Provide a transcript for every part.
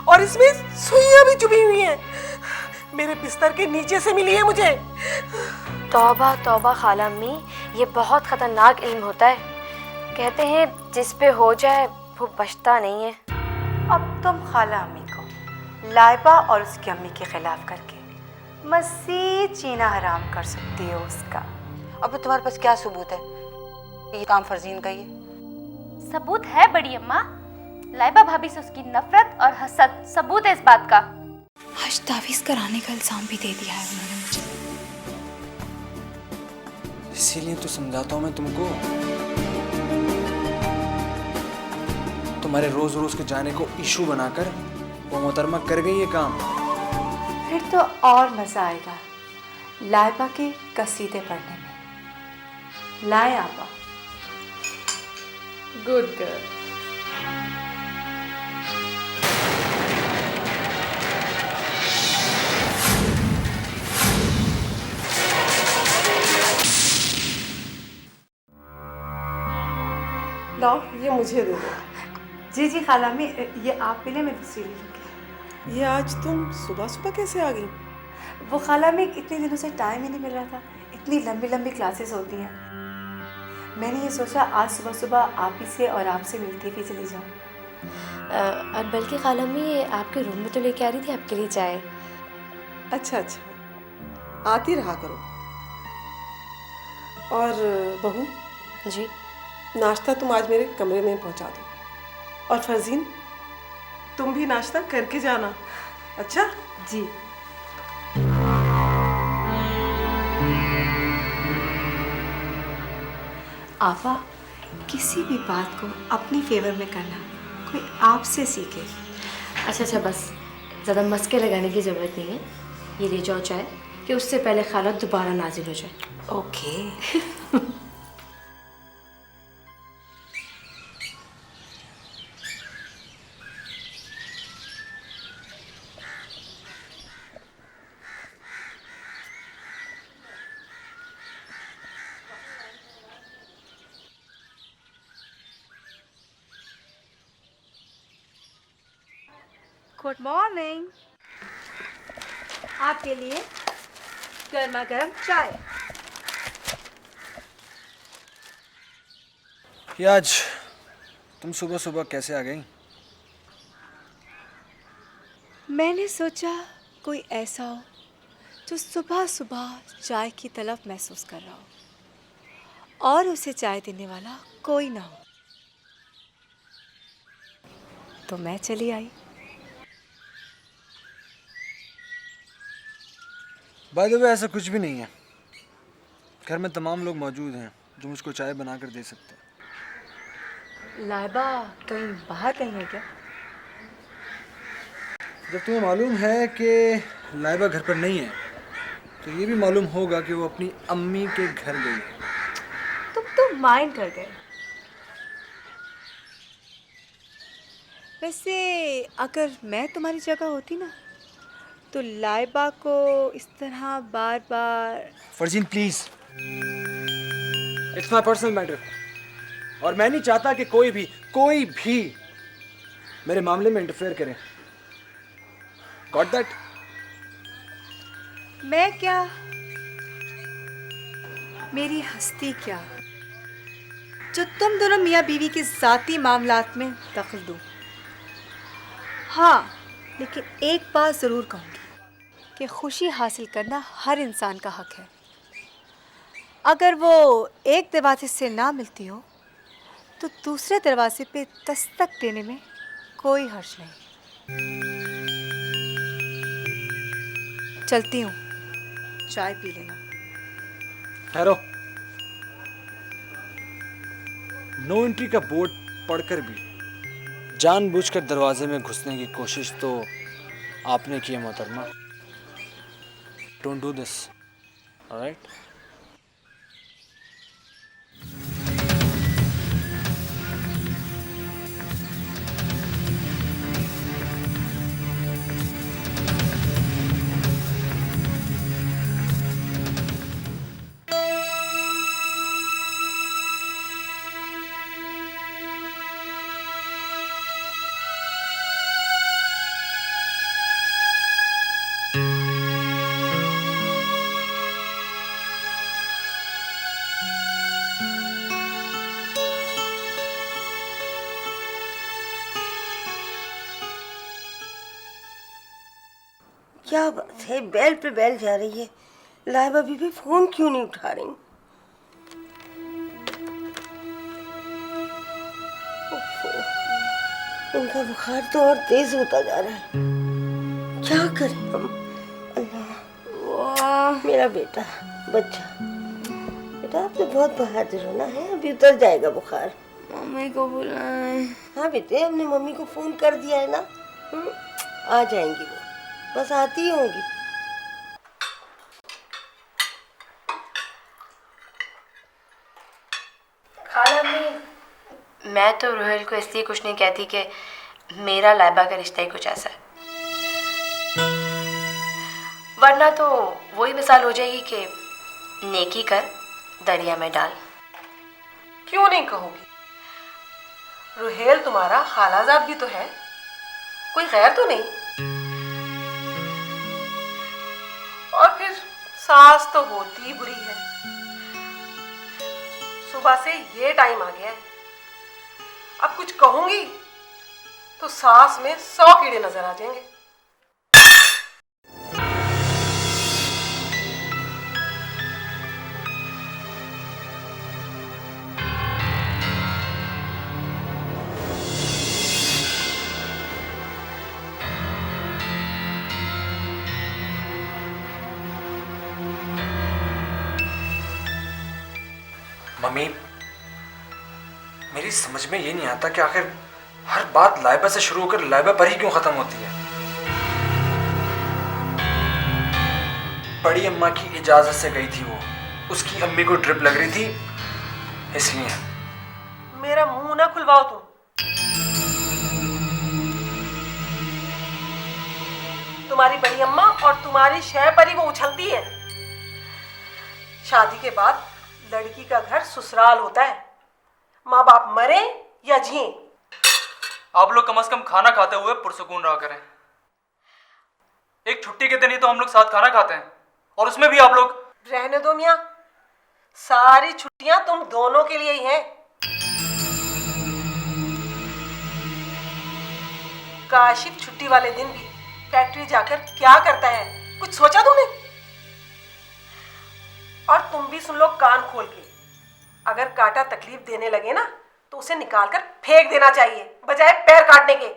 और इसमें सुइयां भी चुभी हुई हैं। मेरे बिस्तर के नीचे से मिली है मुझे। तौबा तौबा खाला अम्मी, ये बहुत खतरनाक इल्म होता है। कहते हैं जिस पे हो जाए वो बचता नहीं है। अब तुम खाला अम्मी को लाइबा और उसकी अम्मी के खिलाफ करके मज़ीद जीना हराम कर सकती हो उसका। अब तुम्हारे पास क्या सबूत है ये काम फरजीन का? ये सबूत है बड़ी अम्मा, लाइबा भाभी से उसकी नफरत और हसद सबूत है इस बात का। आज तावीज़ कराने का इल्ज़ाम भी दे दिया है उन्होंने मुझे। इसीलिए तो समझाता हूँ मैं तुमको। तुम्हारे रोज रोज के जाने को इशू बनाकर वो मोहतरमा कर गई ये काम। फिर तो और मज़ा आएगा लाइबा के कसीदे पढ़ने में। लाए आपा। Good girl. लाओ, ये मुझे दे दो। जी जी खाला अम्मी, ये आप पी लें, मैं दूसरी ले लूँगी। ये आज तुम सुबह सुबह कैसे आ गई? वो खाला अम्मी, इतने दिनों से टाइम ही नहीं मिल रहा था। इतनी लंबी लंबी क्लासेस होती हैं। मैंने ये सोचा आज सुबह सुबह आप ही से और आपसे मिलती हुई चली जाऊँ। और बल्कि खाला अम्मी, ये आपके रूम में तो लेके आ रही थी आपके लिए चाय। अच्छा अच्छा, आती रहा करो। और बहू जी। नाश्ता तुम आज मेरे कमरे में पहुंचा दो। और फरजीन, तुम भी नाश्ता करके जाना। अच्छा जी। आपा, किसी भी बात को अपनी फेवर में करना कोई आपसे सीखे। अच्छा अच्छा, बस ज़्यादा मस्के लगाने की ज़रूरत नहीं है। ये ले जाओ चाय, कि उससे पहले खाला दोबारा नाजिल हो जाए। ओके। Good morning. आपके लिए गर्मा गर्म चाय। ये आज तुम सुबह सुबह कैसे आ गई? मैंने सोचा कोई ऐसा हो जो सुबह सुबह चाय की तलब महसूस कर रहा हो और उसे चाय देने वाला कोई ना हो, तो मैं चली आई। बाय द वे, ऐसा कुछ भी नहीं है। घर में तमाम लोग मौजूद हैं जो मुझको चाय बनाकर दे सकते हैं। लाइबा कहीं बाहर कहीं है क्या? जब तुम्हें मालूम है कि लाइबा घर पर नहीं है, तो ये भी मालूम होगा कि वो अपनी अम्मी के घर गई है। तुम तो माइंड कर गए। वैसे अगर मैं तुम्हारी जगह होती ना, तो लाइबा को इस तरह बार बार। Farzeen please, it's my personal matter और मैं नहीं चाहता कि कोई भी मेरे मामले में इंटरफेयर करे। Got that? मैं क्या, मेरी हस्ती क्या, जो तुम दोनों मियाँ बीवी के ज़ाती मामलात में दखल दूँ। हाँ, लेकिन एक बात ज़रूर कहूँगी कि खुशी हासिल करना हर इंसान का हक है। अगर वो एक दरवाजे से ना मिलती हो तो दूसरे दरवाजे पे दस्तक देने में कोई हर्ज नहीं। चलती हूँ, चाय पी लेना। ठहरो। नो एंट्री का बोर्ड पढ़कर भी जानबूझकर दरवाजे में घुसने की कोशिश तो आपने की है मोहतरमा। Don't do this, alright? क्या बात है, बैल पे बैल जा रही है। लाइबा बीबी फोन क्यों नहीं उठा रही? ओफो, इनका बुखार तो और तेज होता जा रहा है। क्या करें हम? अल्लाह, मेरा बेटा बच्चा, बेटा आप तो बहुत बहादुर हो ना, है अभी उतर जाएगा बुखार। मम्मी को बुलाएं। हाँ बेटे, हमने मम्मी को फोन कर दिया है ना। आ जाएंगी वो, बस आती ही होंगी। खाला मैं तो रोहेल को इसलिए कुछ नहीं कहती कि मेरा लाइबा का रिश्ता ही कुछ ऐसा है, वरना तो वही मिसाल हो जाएगी कि नेकी कर दरिया में डाल। क्यों नहीं कहोगी? रुहेल तुम्हारा खालाजाद भी तो है, कोई गैर तो नहीं। और फिर सास तो होती ही बुरी है। सुबह से ये टाइम आ गया है, अब कुछ कहूंगी तो सास में 100 कीड़े नजर आ जाएंगे। मम्मी, मेरी समझ में ये नहीं आता कि आखिर हर बात लाइबा से शुरू होकर लाइबा पर ही क्यों खत्म होती है। बड़ी अम्मा की इजाजत से गई थी वो, उसकी अम्मी को ड्रिप लग रही थी इसलिए। मेरा मुंह ना खुलवाओ तुम। तुम्हारी बड़ी अम्मा और तुम्हारी शह पर ही वो उछलती है। शादी के बाद लड़की का घर ससुराल होता है, माँ बाप मरे या जिए। आप लोग कम से कम खाना खाते हुए पुरसुकून रहा करें। एक छुट्टी के दिन ही तो हम लोग साथ खाना खाते हैं, और उसमें भी आप लोग। रहने दो मियाँ, सारी छुट्टियां तुम दोनों के लिए ही हैं। काशिफ छुट्टी वाले दिन भी फैक्ट्री जाकर क्या करता है, कुछ सोचा तुमने? और तुम भी सुन लो कान खोल के, अगर कांटा तकलीफ देने लगे ना तो उसे निकालकर फेंक देना चाहिए बजाय पैर काटने के।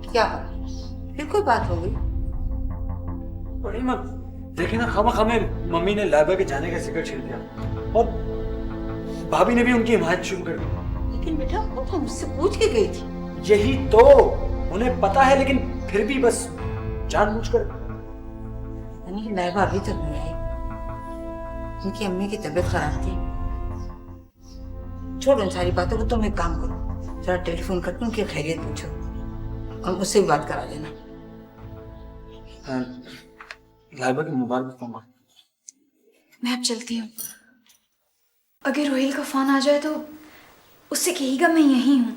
क्या हुआ? फिर कोई बात हो गई? बड़ी माँ, देखिए ना, खामा में मम्मी ने लाइबा के जाने का जिक्र छेड़ दिया और भाभी ने भी उनकी हिमायत शुरू कर दी। लेकिन बेटा वो तो मुझसे पूछ के गई थी। यही तो उन्हें पता है, लेकिन फिर भी बस जानबूझकर। यानी लाइबा अभी तक नहीं आई। उनकी अम्मी की तबीयत खराब थी। छोड़ उन सारी बातों को, तुम एक काम करो, जरा टेलीफोन करके उनकी खैरियत पूछो और मुझसे भी बात करा देना। लाइबा के मोबाइल पर फोन। मैं अब चलती हूँ। अगर रोहिल का फोन आ जाए तो उससे कहेगा मैं यहीं हूँ।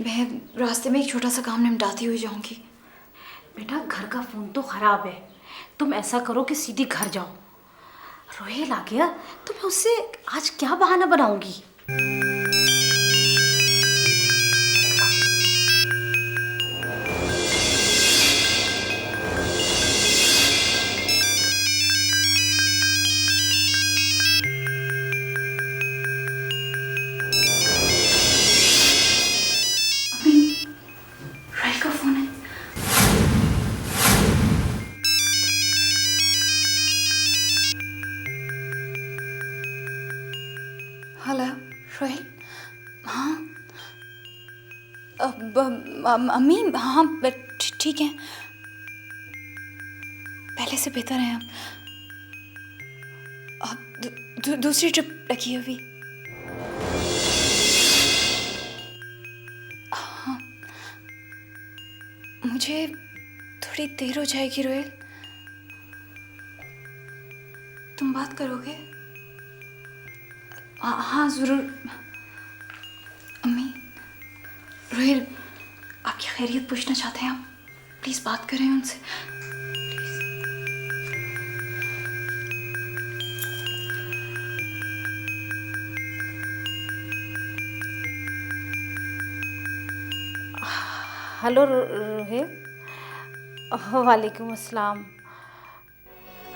मैं रास्ते में एक छोटा सा काम निपटाती हुई जाऊंगी। बेटा घर का फोन तो खराब है, तुम ऐसा करो कि सीधे घर जाओ। रोहेल आ गया तो मैं उससे आज क्या बहाना बनाऊंगी। अम्मी हाँ ठीक है, पहले से बेहतर है अब दूसरी ट्रिप रखी है अभी। हाँ मुझे थोड़ी देर हो जाएगी रोहेल, तुम बात करोगे? हाँ ज़रूर। अम्मी रोहेल आपकी खैरियत पूछना चाहते हैं, आप प्लीज़ बात करें उनसे। हेलो रोहेल। वालेकुम अस्सलाम।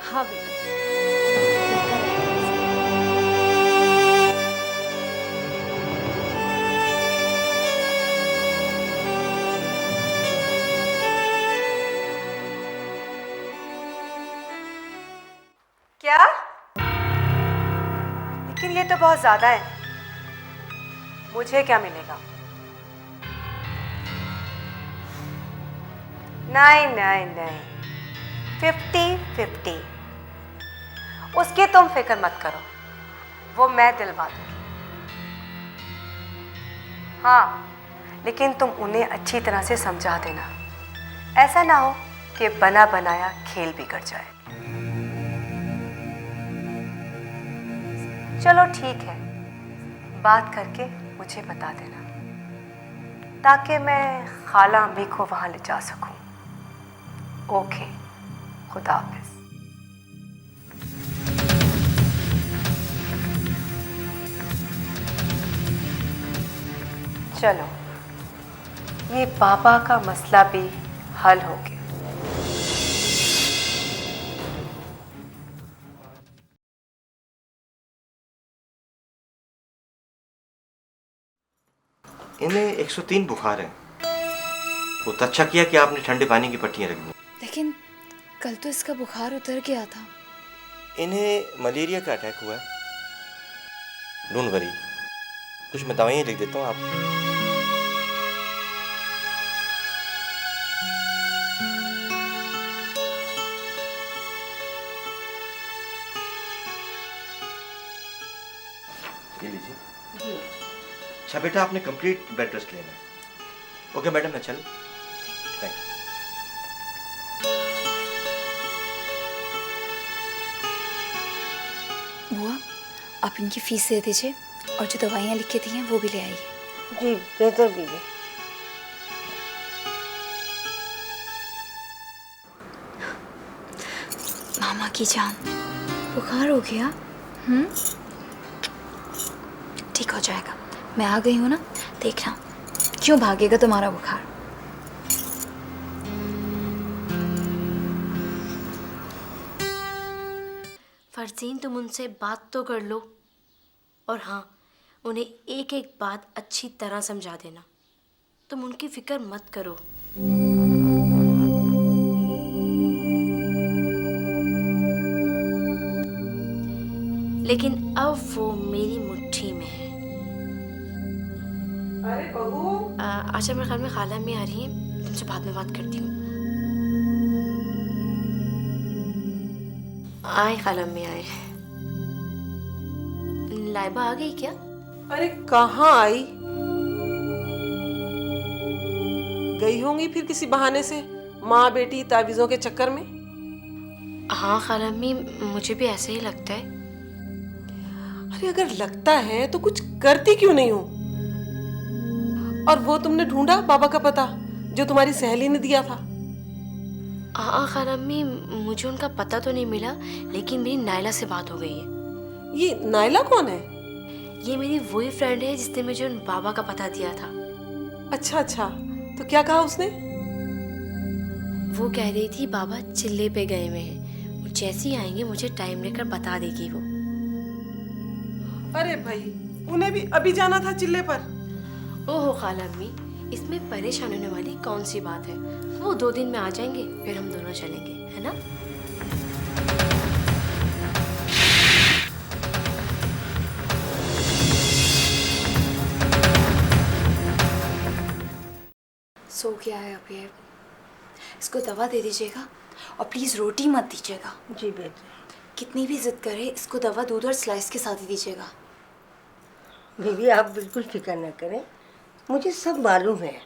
हाँ बेटा क्या? लेकिन ये तो बहुत ज्यादा है। मुझे क्या मिलेगा? नहीं नहीं नहीं, 50-50। उसकी तुम फिक्र मत करो, वो मैं दिलवा दूंगी। हाँ लेकिन तुम उन्हें अच्छी तरह से समझा देना, ऐसा ना हो कि बना बनाया खेल बिगड़ जाए। चलो ठीक है, बात करके मुझे बता देना ताकि मैं खाला अम्मी को वहाँ ले जा सकूँ। ओके, खुदा हाफिज। चलो ये पापा का मसला भी हल हो गया। इन्हें 103 बुखार है। बहुत अच्छा किया कि आपने ठंडे पानी की पट्टियां रख दी। लेकिन कल तो इसका बुखार उतर गया था। इन्हें मलेरिया का अटैक हुआ है। डोंट वरी, कुछ मैं दवाइयाँ लिख देता हूँ आप। ये लीजिए। अच्छा बेटा, आपने कंप्लीट बेड रेस्ट लेना है। ओके मैडम, मैं चलूं? Thank you. बुआ आप इनकी फीस दे दीजिए और जो दवाइयाँ लिख के दी हैं वो भी ले आइए। जी बेहतर बीवी। मामा की जान, बुखार हो गया? ठीक हो जाएगा, मैं आ गई हूँ ना, देखना क्यों भागेगा तुम्हारा बुखार। फरजीन तुम उनसे बात तो कर लो, और हाँ उन्हें एक एक बात अच्छी तरह समझा देना। तुम उनकी फिक्र मत करो। लेकिन अब वो मेरी मुट्ठी में है। अरे बहू, अच्छा मेरे ख्याल में खाला अम्मी आ रही है, तुमसे बाद में बात करती हूँ। आए खाला अम्मी आए। लाइबा आ गई क्या? अरे कहाँ आई? गई होंगी फिर किसी बहाने से, माँ बेटी तावीज़ों के चक्कर में। हाँ खाला अम्मी, मुझे भी ऐसे ही लगता है। अरे अगर लगता है तो कुछ करती क्यों नहीं हो? और वो तुमने ढूंढा बाबा का पता जो तुम्हारी सहेली ने दिया था? हाँ खाला अम्मी, मुझे उनका पता तो नहीं मिला, लेकिन मेरी नायला से बात हो गई है। ये नायला कौन है? ये मेरी वही फ्रेंड है जिसने मुझे उन बाबा का पता दिया था। अच्छा अच्छा, तो क्या कहा उसने? वो कह रही थी बाबा चिल्ले पे गए हुए हैं, जैसे ही आएंगे मुझे टाइम लेकर बता देगी वो। अरे भाई, उन्हें भी अभी जाना था चिल्ले पर? ओहो खाला अम्मी, इसमें परेशान होने वाली कौन सी बात है? वो 2 दिन में आ जाएंगे, फिर हम दोनों चलेंगे, है ना? सो गया है अब ये। इसको दवा दे दीजिएगा और प्लीज़ रोटी मत दीजिएगा। जी बेटे। कितनी भी जिद करे इसको दवा दूध और स्लाइस के साथ ही दीजिएगा। बीवी आप बिल्कुल फिक्र न करें, मुझे सब मालूम है।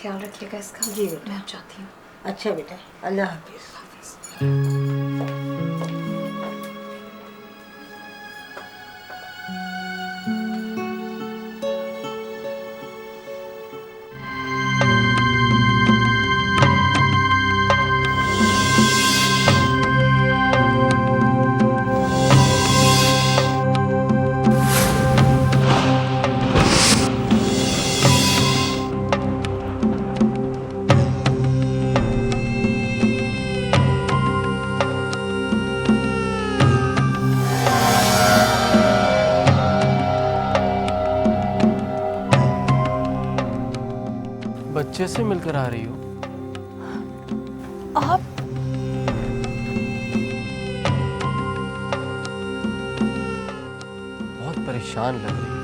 ख्याल रखिएगा इसका। जी बेटा। मैं चाहती हूँ। अच्छा बेटा, अल्लाह हाफिज। बच्चे से मिलकर आ रही हो? आप बहुत परेशान लग रही हो।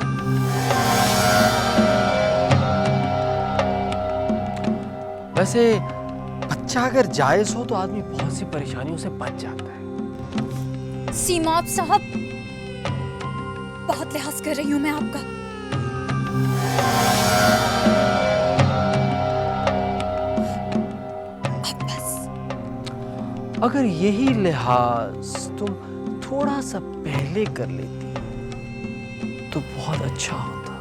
वैसे बच्चा अगर जायज हो तो आदमी बहुत सी परेशानियों से बच जाता है। सीमाब साहब, बहुत लिहाज कर रही हूँ मैं आपका। अगर यही लिहाज तुम थोड़ा सा पहले कर लेती तो बहुत अच्छा होता।